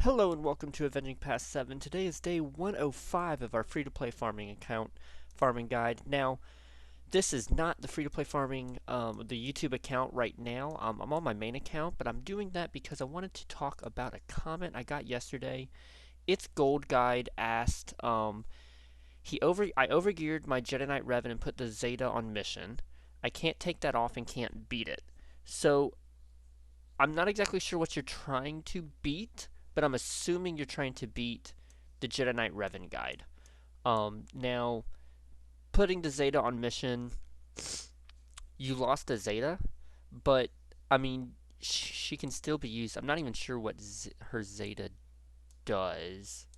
Hello and welcome to Avenging Past 7. Today is day 105 of our free-to-play farming account, farming guide. Now, this is not the free-to-play farming, the YouTube account right now. I'm on my main account, but I'm doing that because I wanted to talk about a comment I got yesterday. It's Gold Guide asked, I overgeared my Jedi Knight Revan and put the Zeta on mission. I can't take that off and can't beat it. So, I'm not exactly sure what you're trying to beat, but I'm assuming you're trying to beat the Jedi Knight Revan guide. Now, putting the Zeta on mission, you lost the Zeta, but I mean, she can still be used. I'm not even sure what her Zeta does.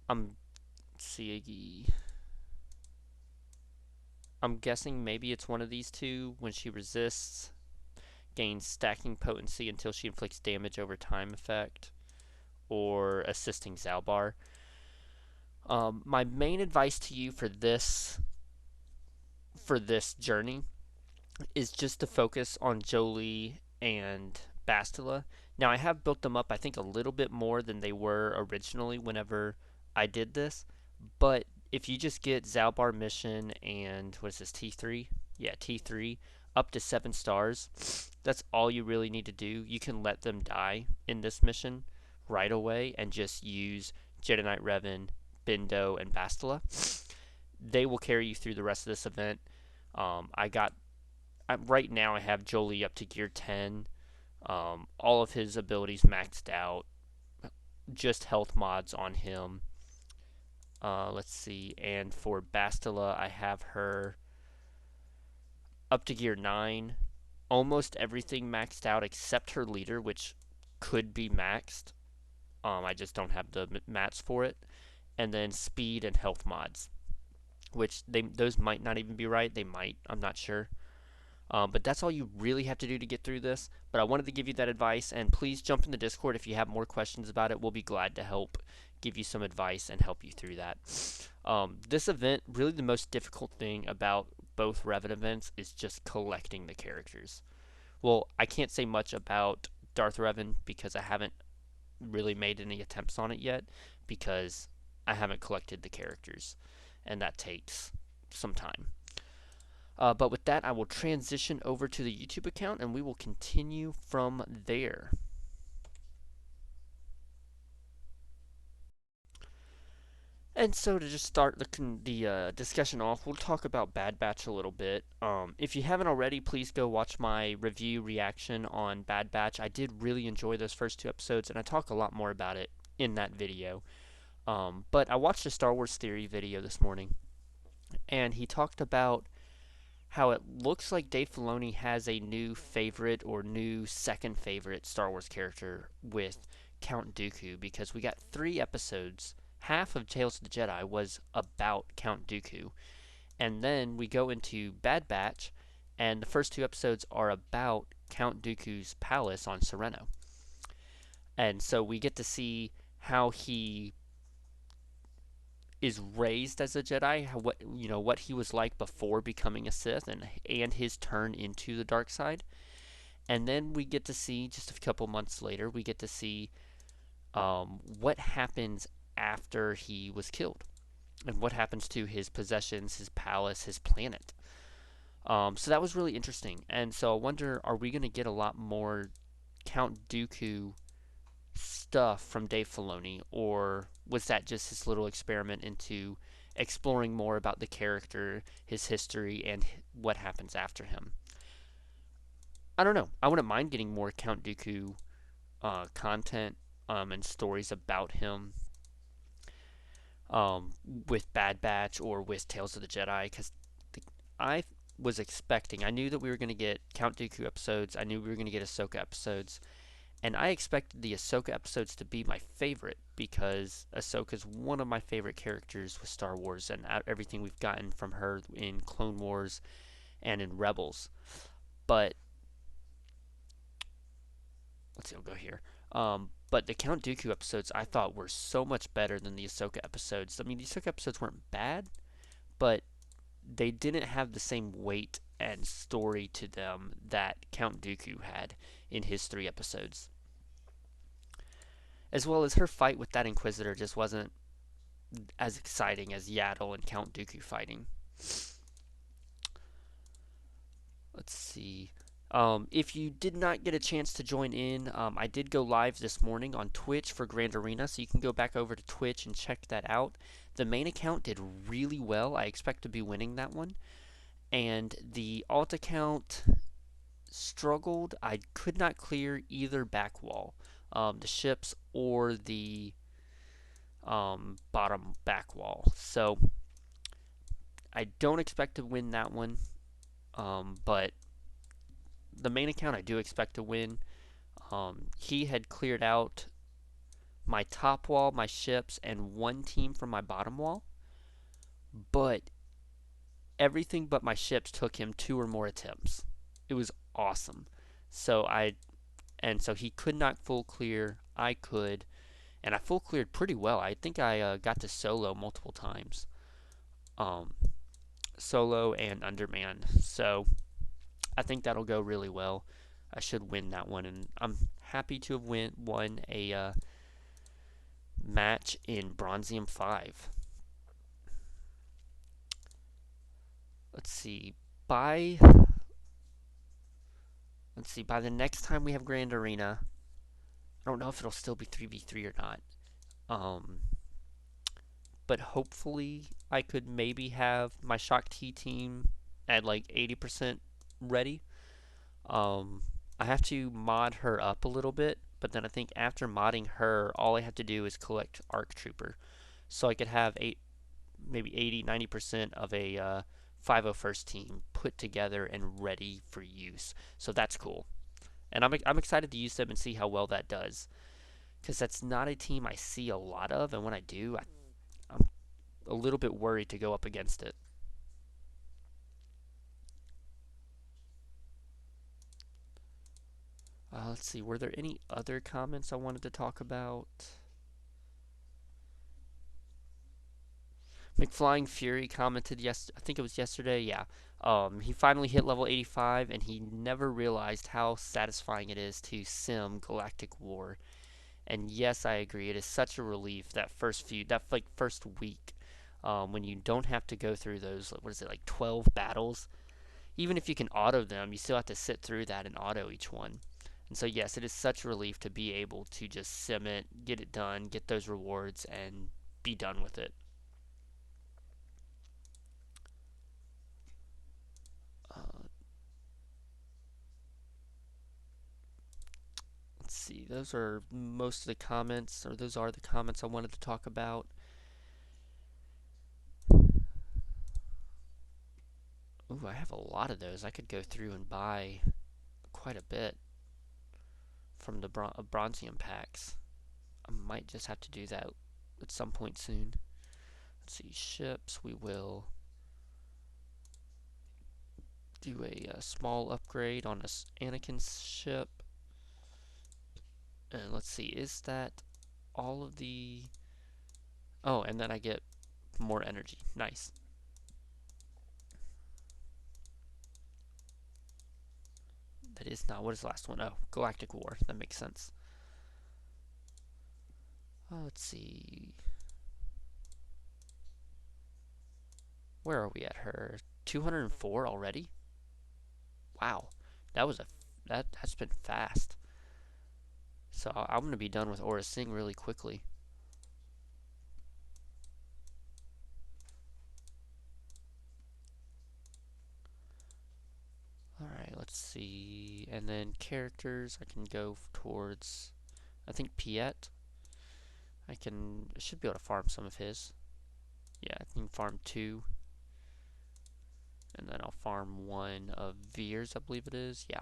I'm see. I'm guessing maybe it's one of these two. When she resists, gains stacking potency until she inflicts damage over time effect, or assisting Zalbar. My main advice to you for this journey is just to focus on Jolie and Bastila. Now I have built them up I think a little bit more than they were originally whenever I did this, but if you just get Zalbar mission and what is this, T3? Yeah, T3 up to 7 stars, that's all you really need to do. You can let them die in this mission right away and just use Jedi Knight Revan, Bindo, and Bastila. They will carry you through the rest of this event. Right now I have Jolie up to gear 10. All of his abilities maxed out. Just health mods on him. Let's see. And for Bastila, I have her up to gear 9. Almost everything maxed out except her leader, which could be maxed. I just don't have the mats for it. And then speed and health mods, which those might not even be right. They might. I'm not sure. But that's all you really have to do to get through this. But I wanted to give you that advice, and please jump in the Discord if you have more questions about it. We'll be glad to help give you some advice and help you through that. This event, really the most difficult thing about both Revan events is just collecting the characters. Well, I can't say much about Darth Revan because I haven't really made any attempts on it yet because I haven't collected the characters, and that takes some time. But with that, I will transition over to the YouTube account and we will continue from there. And so to just start the discussion off, we'll talk about Bad Batch a little bit. If you haven't already, please go watch my review reaction on Bad Batch. I did really enjoy those first 2 episodes, and I talk a lot more about it in that video. But I watched a Star Wars Theory video this morning, and he talked about how it looks like Dave Filoni has a new favorite or new second favorite Star Wars character with Count Dooku, because we got 3 episodes. Half of Tales of the Jedi was about Count Dooku. And then we go into Bad Batch, and the first 2 episodes are about Count Dooku's palace on Sereno. And so we get to see how he is raised as a Jedi, what he was like before becoming a Sith, and his turn into the dark side. And then we get to see, just a couple months later, we get to see what happens after he was killed, and what happens to his possessions, his palace, his planet. So that was really interesting. And so I wonder, are we going to get a lot more Count Dooku stuff from Dave Filoni, or was that just his little experiment into exploring more about the character, his history, and what happens after him? I don't know. I wouldn't mind getting more Count Dooku content and stories about him with Bad Batch or with Tales of the Jedi, because I was expecting, I knew that we were going to get Count Dooku episodes, I knew we were going to get Ahsoka episodes, and I expected the Ahsoka episodes to be my favorite because Ahsoka is one of my favorite characters with Star Wars and everything we've gotten from her in Clone Wars and in Rebels. But let's see, I'll go here. But the Count Dooku episodes I thought were so much better than the Ahsoka episodes. I mean, the Ahsoka episodes weren't bad, but they didn't have the same weight and story to them that Count Dooku had in his 3 episodes. as well as her fight with that Inquisitor just wasn't as exciting as Yaddle and Count Dooku fighting. Let's see. If you did not get a chance to join in, I did go live this morning on Twitch for Grand Arena, so you can go back over to Twitch and check that out. The main account did really well. I expect to be winning that one. And the alt account struggled. I could not clear either back wall, the ships or the bottom back wall. So I don't expect to win that one, but the main account I do expect to win. He had cleared out my top wall, my ships, and one team from my bottom wall, but everything but my ships took him 2 or more attempts. It was awesome. So so he could not full clear. I could, and I full cleared pretty well. I think I got to solo multiple times, um, solo and underman. So I think that'll go really well. I should win that one, and I'm happy to have won a match in Bronzium 5. Let's see. By by the next time we have Grand Arena, I don't know if it'll still be 3v3 or not. Um, but hopefully I could maybe have my Shock T team at like 80% ready. I have to mod her up a little bit, but then I think after modding her, all I have to do is collect ARC Trooper. So I could have maybe 80-90% of a 501st team put together and ready for use. So that's cool. And I'm excited to use them and see how well that does. Because that's not a team I see a lot of, and when I do, I'm a little bit worried to go up against it. Let's see, were there any other comments I wanted to talk about? McFlying Fury commented I think it was yesterday, yeah. He finally hit level 85 and he never realized how satisfying it is to sim Galactic War. And yes, I agree. It is such a relief that first week, when you don't have to go through those, what is it, like 12 battles? Even if you can auto them, you still have to sit through that and auto each one. And so yes, it is such a relief to be able to just sim it, get it done, get those rewards, and be done with it. Uh, let's see, those are most of the comments, or those are the comments I wanted to talk about. Ooh, I have a lot of those. I could go through and buy quite a bit from the Bronzium packs. I might just have to do that at some point soon. Let's see, ships. We will do a small upgrade on Anakin's ship. And let's see, is that all of the... Oh, and then I get more energy. Nice. That is not... What is the last one? Oh, Galactic War. That makes sense. Let's see. Where are we at her? 204 already? Wow. That's been fast. So I'm going to be done with Aura Singh really quickly. Alright, let's see. And then characters, I can go towards, I think, Piet. I should be able to farm some of his. Yeah, I can farm 2. And then I'll farm 1 of Veer's, I believe it is. Yeah.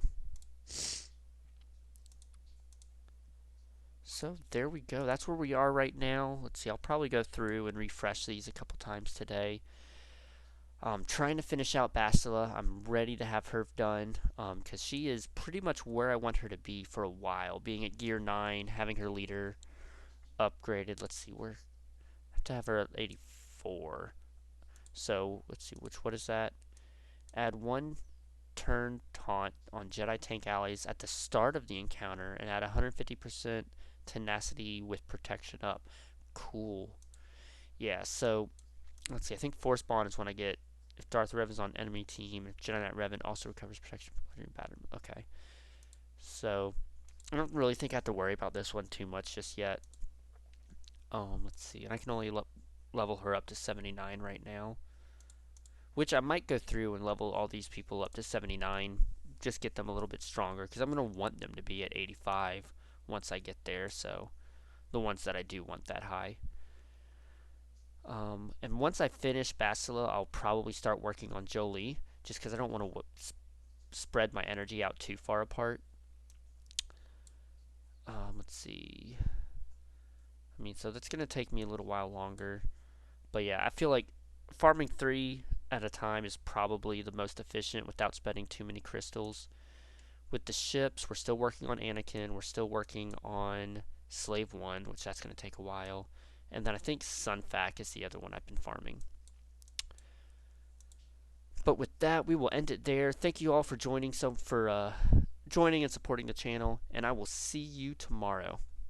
So there we go. That's where we are right now. Let's see, I'll probably go through and refresh these a couple times today. Trying to finish out Bastila. I'm ready to have her done because she is pretty much where I want her to be for a while. Being at gear 9, having her leader upgraded. Let's see, I have to have her at 84. So let's see, what is that? Add 1 turn taunt on Jedi tank allies at the start of the encounter and add 150% tenacity with protection up. Cool. Yeah, so let's see. I think Force Bond is when I get if Darth Revan is on enemy team. If Jedi Knight Revan also recovers protection from battle. Okay. So I don't really think I have to worry about this one too much just yet. Let's see. And I can only level her up to 79 right now. Which I might go through and level all these people up to 79. Just get them a little bit stronger. Because I'm going to want them to be at 85 once I get there. So the ones that I do want that high. And once I finish Bastila, I'll probably start working on Jolie. Just because I don't want to spread my energy out too far apart. Let's see. I mean, so that's going to take me a little while longer. But yeah, I feel like farming 3 at a time is probably the most efficient without spending too many crystals. With the ships, we're still working on Anakin. We're still working on Slave 1, which that's going to take a while. And then I think Sunfac is the other one I've been farming. But with that, we will end it there. Thank you all for joining and supporting the channel, and I will see you tomorrow.